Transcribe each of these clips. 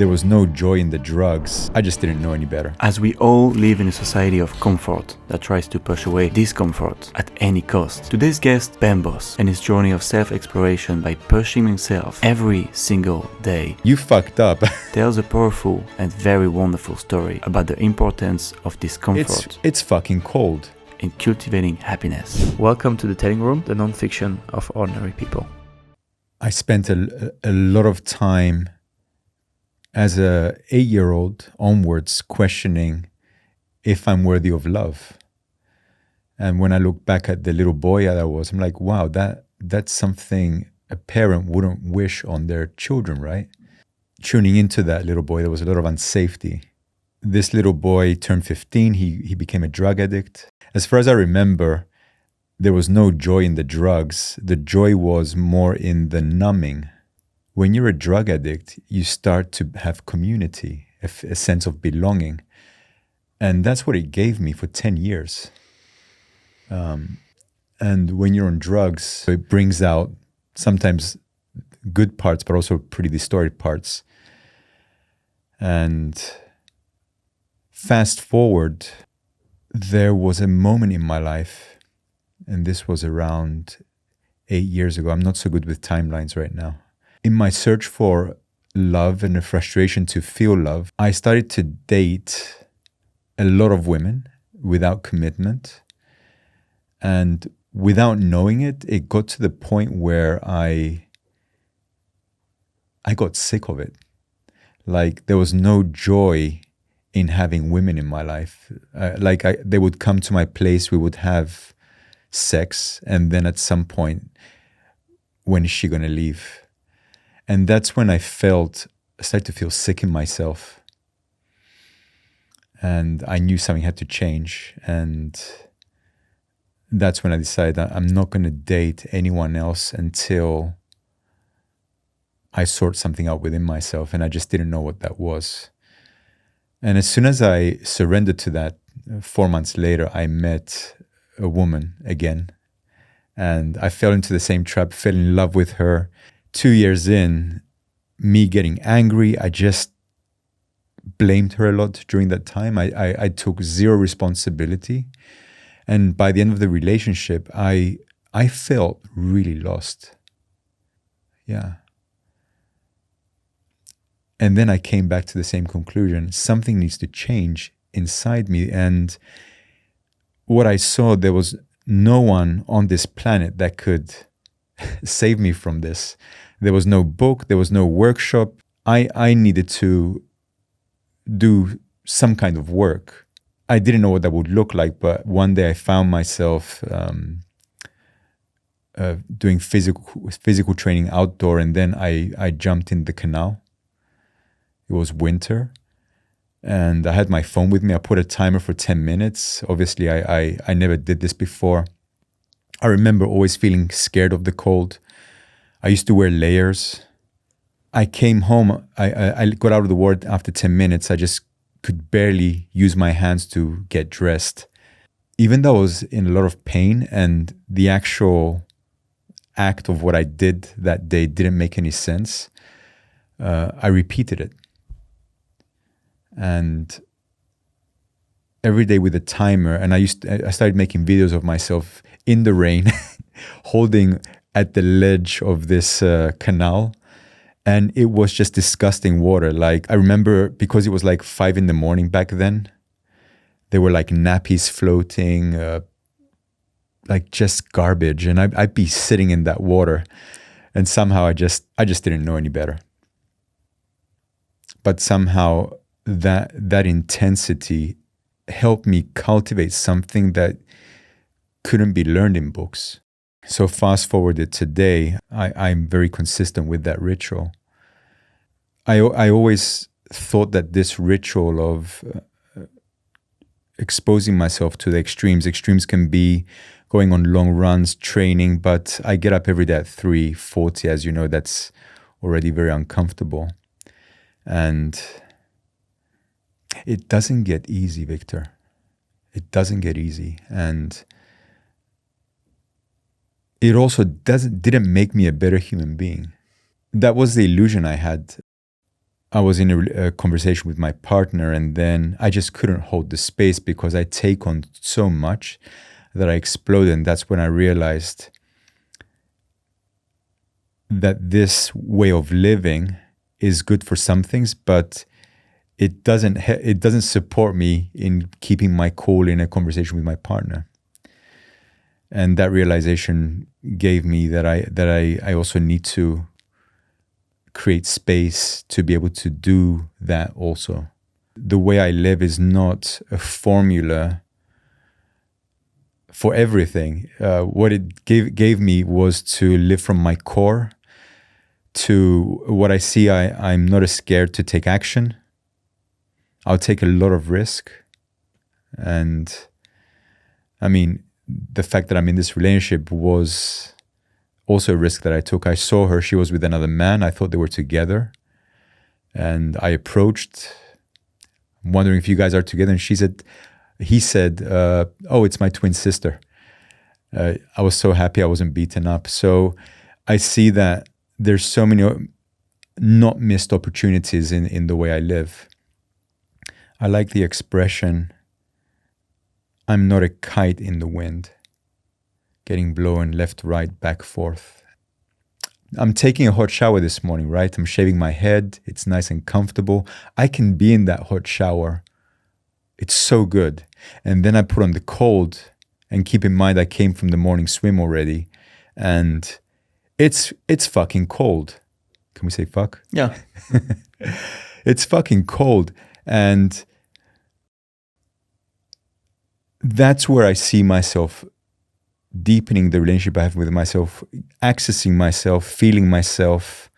There was no joy in the drugs. I just didn't know any better. As we all live in a society of comfort that tries to push away discomfort at any cost, today's guest, Bambos, and his journey of self-exploration by pushing himself every single day, You fucked up. tells a powerful and very wonderful story about the importance of discomfort It's fucking cold. in cultivating happiness. Welcome to The Telling Room, the non-fiction of ordinary people. I spent a lot of time as a 8-year-old onwards questioning if I'm worthy of love. And when I look back at the little boy that I was, I'm like, wow, that's something a parent wouldn't wish on their children, right? Tuning into that little boy, there was a lot of unsafety. This little boy turned 15, he became a drug addict. As far as I remember, there was no joy in the drugs. The joy was more in the numbing. When you're a drug addict, you start to have community, a sense of belonging. And that's what it gave me for 10 years. And when you're on drugs, it brings out sometimes good parts, but also pretty distorted parts. And fast forward, there was a moment in my life, and this was around 8 years ago. I'm not so good with timelines right now. In my search for love and the frustration to feel love, I started to date a lot of women without commitment. And without knowing it, it got to the point where I got sick of it. Like there was no joy in having women in my life. They would come to my place, we would have sex, and then at some point, when is she going to leave? And that's when I started to feel sick in myself. And I knew something had to change. And that's when I decided that I'm not going to date anyone else until I sort something out within myself. And I just didn't know what that was. And as soon as I surrendered to that, 4 months later, I met a woman again. And I fell into the same trap, fell in love with her. 2 years in, me getting angry, I just blamed her a lot during that time. I took zero responsibility. And by the end of the relationship, I felt really lost. Yeah. And then I came back to the same conclusion. Something needs to change inside me. And what I saw, there was no one on this planet that could save me from this. There was no book, there was no workshop. I needed to do some kind of work. I didn't know what that would look like, but one day I found myself doing physical training outdoor, and then I jumped in the canal. It was winter, and I had my phone with me. I put a timer for 10 minutes. Obviously, I never did this before. I remember always feeling scared of the cold. I used to wear layers. I came home. I got out of the water after 10 minutes. I just could barely use my hands to get dressed. Even though I was in a lot of pain and the actual act of what I did that day didn't make any sense, I repeated it. And every day with a timer, and I started making videos of myself in the rain, holding at the ledge of this canal, and it was just disgusting water. Like I remember, because it was like 5 a.m. back then, there were like nappies floating, like just garbage, and I'd be sitting in that water, and somehow I just didn't know any better. But somehow that intensity helped me cultivate something that couldn't be learned in books. So fast forwarded today, I'm very consistent with that ritual. I always thought that this ritual of exposing myself to the extremes can be going on long runs, training, but I get up every day at 3:40, as you know, that's already very uncomfortable. And it doesn't get easy, Victor. It doesn't get easy. And it also didn't make me a better human being. That was the illusion I had. I was in a conversation with my partner, and then I just couldn't hold the space because I take on so much that I exploded. And that's when I realized that this way of living is good for some things, but it doesn't support me in keeping my cool in a conversation with my partner. And that realization gave me that I also need to create space to be able to do that also. The way I live is not a formula for everything. What it gave me was to live from my core to what I see. I'm not as scared to take action. I'll take a lot of risk. And I mean, the fact that I'm in this relationship was also a risk that I took. I saw her, she was with another man. I thought they were together. And I approached, wondering if you guys are together. And he said, oh, it's my twin sister. I was so happy I wasn't beaten up. So I see that there's so many not missed opportunities in the way I live. I like the expression, I'm not a kite in the wind, getting blown left, right, back, forth. I'm taking a hot shower this morning, right? I'm shaving my head. It's nice and comfortable. I can be in that hot shower. It's so good. And then I put on the cold, and keep in mind I came from the morning swim already, and it's fucking cold. Can we say fuck? Yeah. It's fucking cold. And that's where I see myself deepening the relationship I have with myself, accessing myself, feeling myself,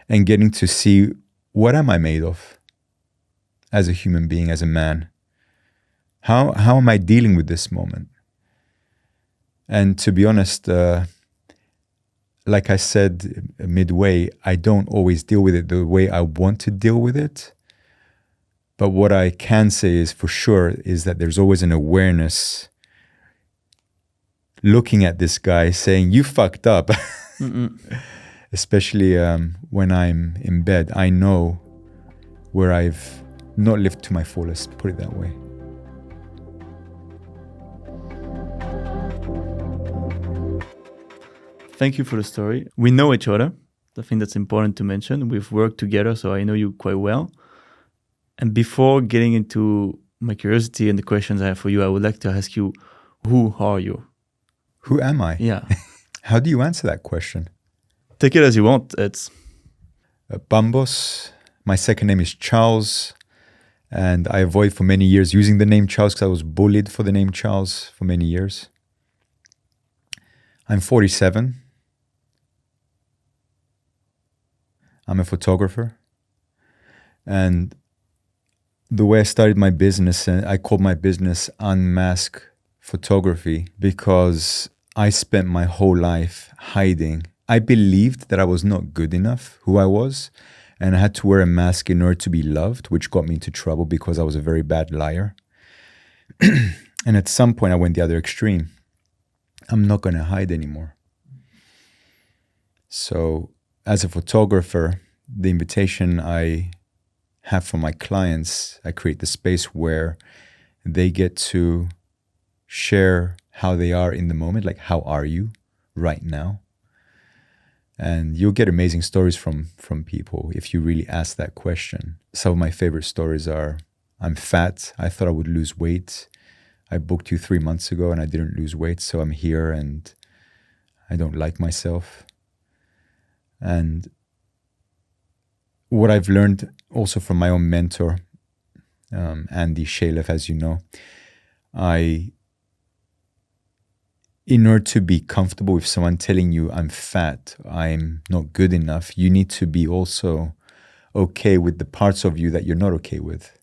and getting to see what am I made of as a human being, as a man. How am I dealing with this moment? And to be honest, like I said midway, I don't always deal with it the way I want to deal with it. But what I can say is for sure is that there's always an awareness looking at this guy saying, you fucked up. Especially when I'm in bed, I know where I've not lived to my fullest, put it that way. Thank you for the story. We know each other. I think that's important to mention. We've worked together, so I know you quite well. And before getting into my curiosity and the questions I have for you, I would like to ask you, who are you? Who am I? Yeah. How do you answer that question? Take it as you want. It's Bambos. My second name is Charles. And I avoid for many years using the name Charles because I was bullied for the name Charles for many years. I'm 47. I'm a photographer. And the way I started my business, and I called my business Unmask Photography, because I spent my whole life hiding. I believed that I was not good enough, who I was, and I had to wear a mask in order to be loved, which got me into trouble because I was a very bad liar. And at some point I went the other extreme. I'm not going to hide anymore. So as a photographer, the invitation I have for my clients, I create the space where they get to share how they are in the moment, like how are you right now? And you'll get amazing stories from people if you really ask that question. Some of my favorite stories are, I'm fat, I thought I would lose weight. I booked you 3 months ago and I didn't lose weight, so I'm here and I don't like myself. And what I've learned also from my own mentor, Andy Shalev, as you know, in order to be comfortable with someone telling you I'm fat, I'm not good enough, you need to be also okay with the parts of you that you're not okay with.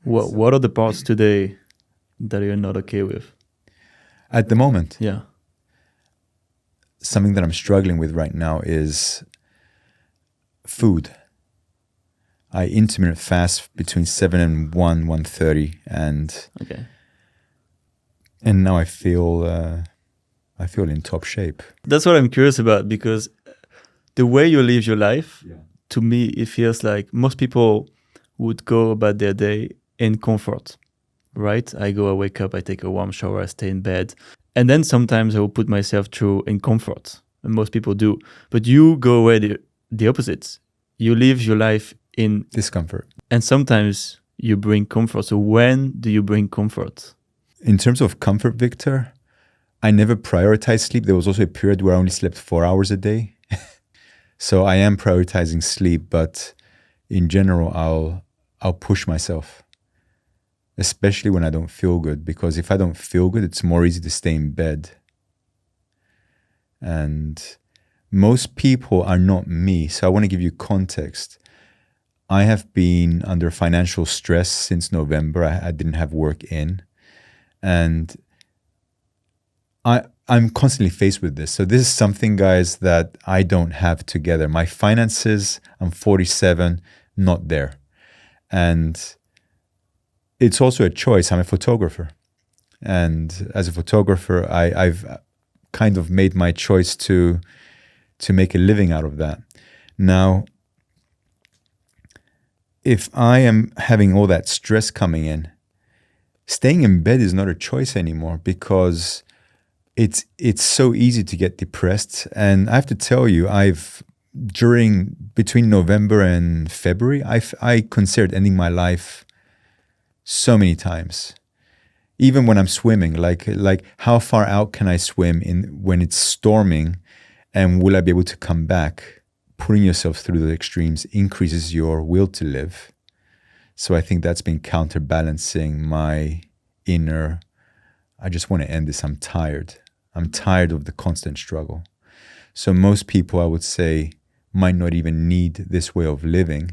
What are the parts today that you're not okay with? At the moment? Yeah. Something that I'm struggling with right now is food. I intermittent fast between 7 and 1:30, and Okay. And now I feel in top shape. That's what I'm curious about, because the way you live your life to me, it feels like most people would go about their day in comfort, right? I wake up, I take a warm shower, I stay in bed. And then sometimes I will put myself through in comfort. And most people do. But you go away the opposite. You live your life in discomfort. And sometimes you bring comfort. So when do you bring comfort? In terms of comfort, Victor, I never prioritized sleep. There was also a period where I only slept 4 hours a day. So I am prioritizing sleep, but in general, I'll push myself, especially when I don't feel good, because if I don't feel good, it's more easy to stay in bed. And most people are not me. So I want to give you context. I have been under financial stress since November. I didn't have work in. And I'm constantly faced with this. So this is something, guys, that I don't have together. My finances, I'm 47, not there. And it's also a choice. I'm a photographer. And as a photographer, I've kind of made my choice to make a living out of that. Now, if I am having all that stress coming in, staying in bed is not a choice anymore, because it's so easy to get depressed. And I have to tell you, between November and February, I considered ending my life so many times. Even when I'm swimming, like how far out can I swim when it's storming, and will I be able to come back? Putting yourself through the extremes increases your will to live. So I think that's been counterbalancing my inner, I just want to end this, I'm tired. I'm tired of the constant struggle. So most people, I would say, might not even need this way of living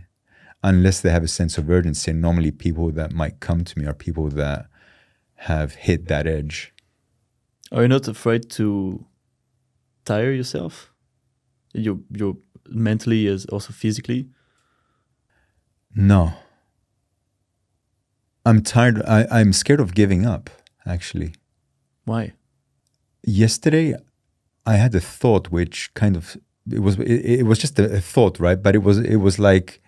unless they have a sense of urgency. And normally people that might come to me are people that have hit that edge. Are you not afraid to tire yourself? You're mentally as also physically? No. I'm tired. I'm scared of giving up, actually. Why? Yesterday, I had a thought which kind of, it was just a thought, right? But it was like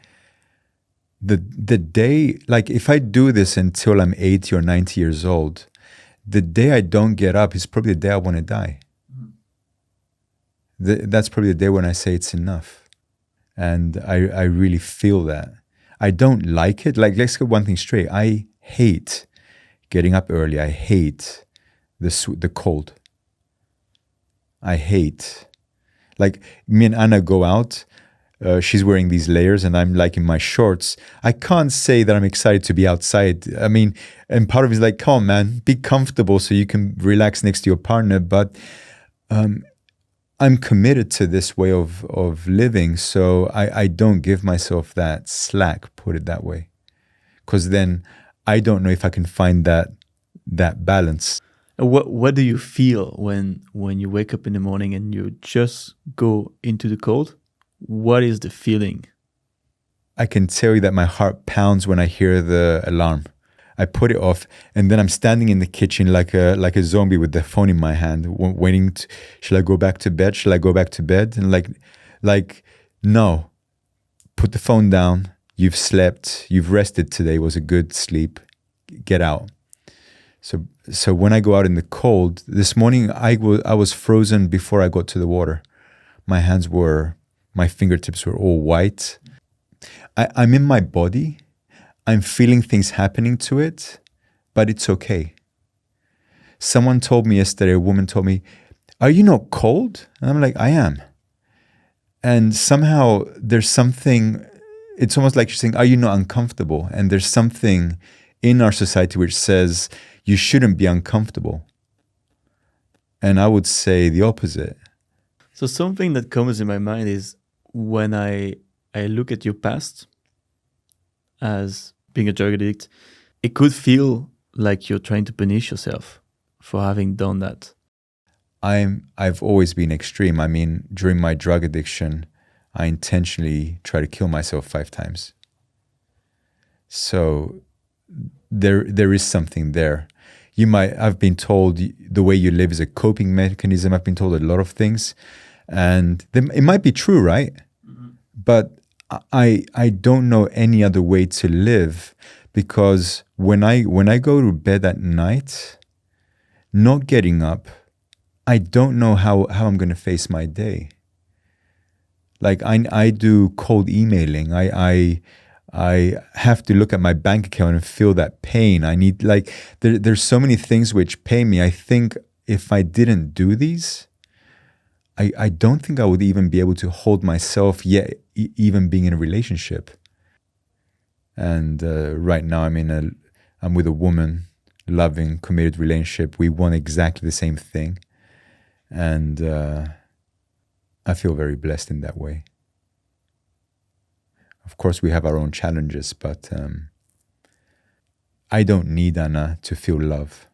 the day, like if I do this until I'm 80 or 90 years old, the day I don't get up is probably the day I want to die. That's probably the day when I say it's enough. And I really feel that. I don't like it. Like, let's get one thing straight. I hate getting up early. I hate the cold. I hate, like me and Anna go out, she's wearing these layers and I'm like in my shorts. I can't say that I'm excited to be outside. I mean, and part of it is like, come on, man, be comfortable so you can relax next to your partner. But I'm committed to this way of living. So I don't give myself that slack, put it that way. Because then I don't know if I can find that balance. What do you feel when you wake up in the morning and you just go into the cold? What is the feeling? I can tell you that my heart pounds when I hear the alarm. I put it off, and then I'm standing in the kitchen like a zombie with the phone in my hand, waiting. Shall I go back to bed? Shall I go back to bed? And like, no. Put the phone down. You've slept. You've rested today. It was a good sleep. Get out. So when I go out in the cold, this morning I was frozen before I got to the water. My fingertips were all white. I'm in my body. I'm feeling things happening to it, but it's okay. Someone told me yesterday, a woman told me, "Are you not cold?" And I'm like, "I am." And somehow there's something, it's almost like she's saying, "Are you not uncomfortable?" And there's something in our society which says you shouldn't be uncomfortable. And I would say the opposite. So something that comes in my mind is when I look at your past as being a drug addict, it could feel like you're trying to punish yourself for having done that. I've always been extreme. I mean, during my drug addiction, I intentionally tried to kill myself 5 times. So there is something there. I've been told the way you live is a coping mechanism. I've been told a lot of things, and it might be true, right? Mm-hmm. But I don't know any other way to live, because when I go to bed at night, not getting up, I don't know how I'm going to face my day. Like I do cold emailing. I have to look at my bank account and feel that pain. I need, like, there's so many things which pain me. I think if I didn't do these, I don't think I would even be able to hold myself yet, even being in a relationship. And right now I'm with a woman, loving, committed relationship. We want exactly the same thing. And I feel very blessed in that way. Of course, we have our own challenges, but I don't need Anna to feel love.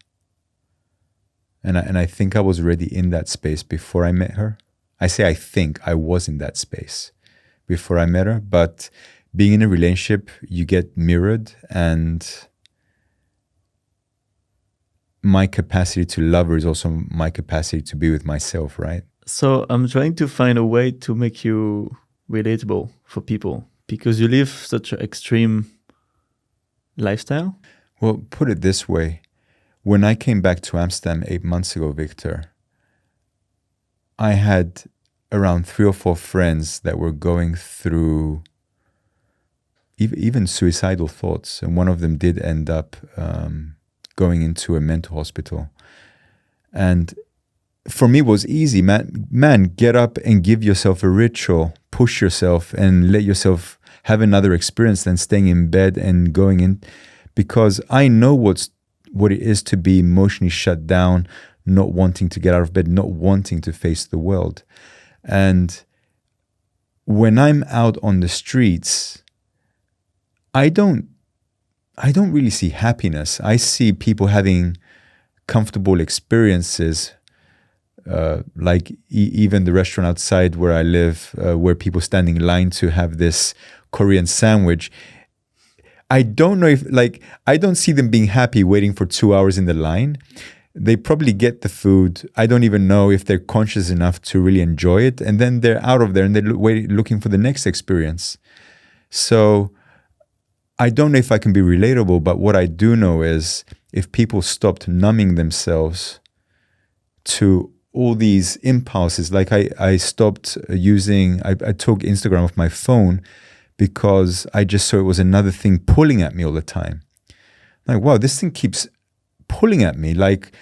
And I think I was already in that space before I met her. I say I think I was in that space before I met her, but being in a relationship, you get mirrored, and my capacity to love her is also my capacity to be with myself, right? So I'm trying to find a way to make you relatable for people, because you live such an extreme lifestyle. Well, put it this way. When I came back to Amsterdam 8 months ago, Victor, I had around 3 or 4 friends that were going through even suicidal thoughts. And one of them did end up going into a mental hospital. And for me, it was easy, man, get up and give yourself a ritual, push yourself and let yourself have another experience than staying in bed and going in, because I know what it is to be emotionally shut down, not wanting to get out of bed, not wanting to face the world. And when I'm out on the streets, I don't really see happiness. I see people having comfortable experiences, like even the restaurant outside where I live, where people stand in line to have this Korean sandwich. I don't know if, like, I don't see them being happy waiting for 2 hours in the line. They probably get the food. I don't even know if they're conscious enough to really enjoy it. And then they're out of there and they're looking for the next experience. So I don't know if I can be relatable, but what I do know is if people stopped numbing themselves to all these impulses, like I stopped using, I took Instagram off my phone because I just saw it was another thing pulling at me all the time. Like, wow, this thing keeps pulling at me. Like,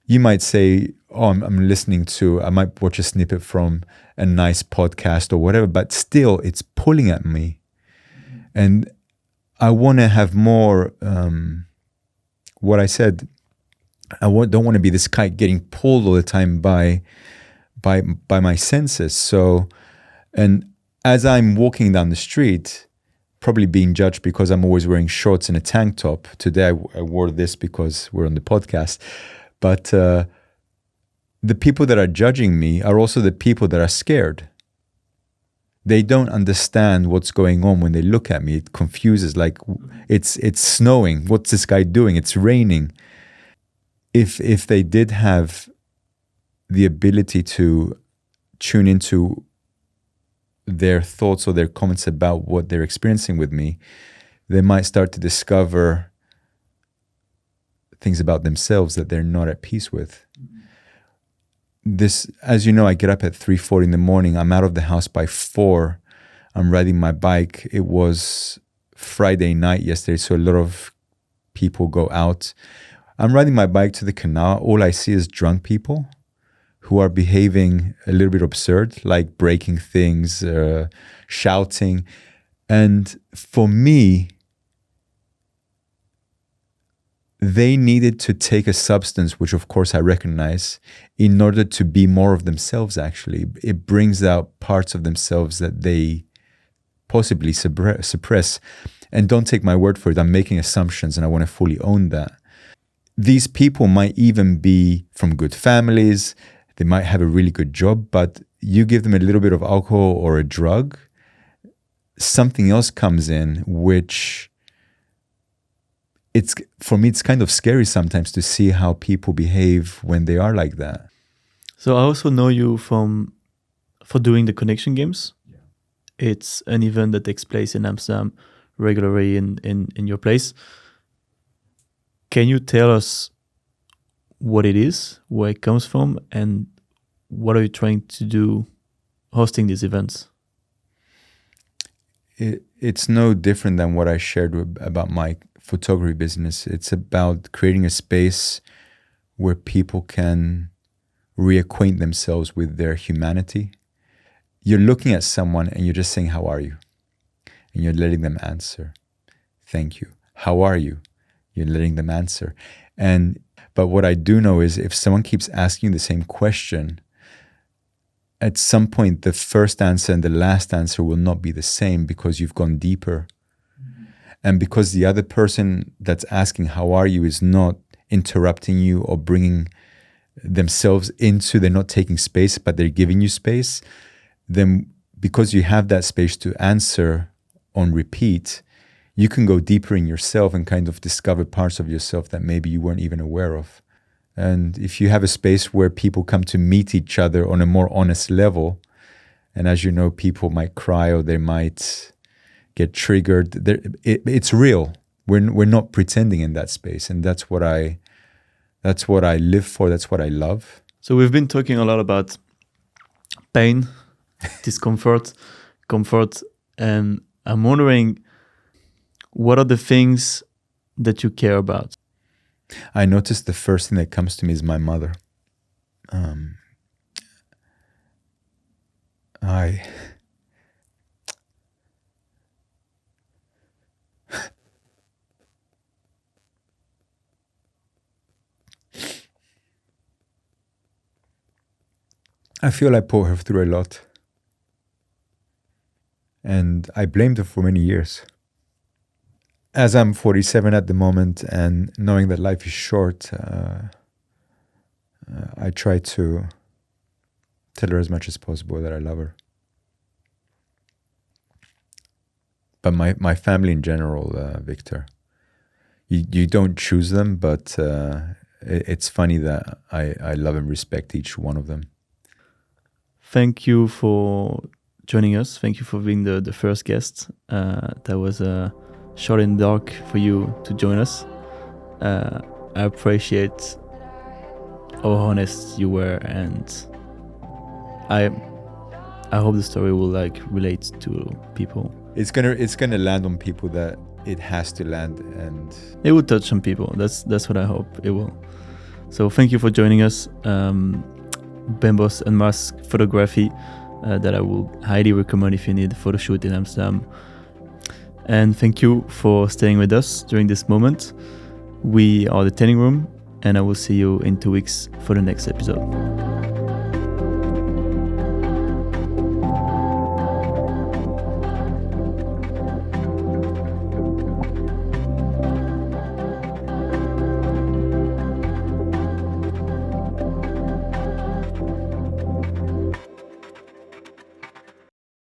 you might say, oh, I'm listening to, I might watch a snippet from a nice podcast or whatever, but still it's pulling at me. And I want to have more, what I said, don't want to be this kite getting pulled all the time by my senses. So, and as I'm walking down the street, probably being judged because I'm always wearing shorts and a tank top. Today I wore this because we're on the podcast. But the people that are judging me are also the people that are scared. They don't understand what's going on when they look at me. It confuses, like, it's snowing. What's this guy doing? It's raining. If they did have the ability to tune into their thoughts or their comments about what they're experiencing with me, they might start to discover things about themselves that they're not at peace with. This, as you know, I get up at 3:40 in the morning. I'm out of the house by 4. I'm riding my bike. It was Friday night yesterday, so a lot of people go out. I'm riding my bike to the canal. All I see is drunk people who are behaving a little bit absurd, like breaking things, shouting. And for me, they needed to take a substance, which of course I recognize, in order to be more of themselves, actually. It brings out parts of themselves that they possibly suppress. And don't take my word for it. I'm making assumptions and I want to fully own that. These people might even be from good families. They might have a really good job, but you give them a little bit of alcohol or a drug, something else comes in, which for me, it's kind of scary sometimes to see how people behave when they are like that. So I also know you for doing the connection games. Yeah. It's an event that takes place in Amsterdam regularly in your place. Can you tell us what it is, where it comes from, and what are you trying to do hosting these events? It's no different than what I shared about my photography business. It's about creating a space where people can reacquaint themselves with their humanity. You're looking at someone and you're just saying, "How are you?" And you're letting them answer, "Thank you." "How are you?" You're letting them answer. But what I do know is if someone keeps asking the same question, at some point, the first answer and the last answer will not be the same because you've gone deeper. Mm-hmm. And because the other person that's asking, "How are you?" is not interrupting you or bringing themselves into, they're not taking space, but they're giving you space, then because you have that space to answer on repeat, you can go deeper in yourself and kind of discover parts of yourself that maybe you weren't even aware of. And if you have a space where people come to meet each other on a more honest level, and as you know, people might cry or they might get triggered, it's real. We're not pretending in that space, and that's what I live for. That's what I love. So we've been talking a lot about pain, discomfort, comfort, and I'm wondering, what are the things that you care about? I noticed the first thing that comes to me is my mother. I feel I put her through a lot. And I blamed her for many years. As I'm 47 at the moment and knowing that life is short, I try to tell her as much as possible that I love her. But my family in general, Victor, you don't choose them, but it's funny that I love and respect each one of them. Thank you for joining us. Thank you for being the first guest. That was short and dark for you to join us. I appreciate how honest you were, and I hope the story will relate to people. It's gonna land on people that it has to land, and it will touch some people. That's what I hope it will. So thank you for joining us. Bambos Unmask Photography, that I will highly recommend if you need a photo shoot in Amsterdam. And thank you for staying with us during this moment. We are the Tanning Room, and I will see you in 2 weeks for the next episode.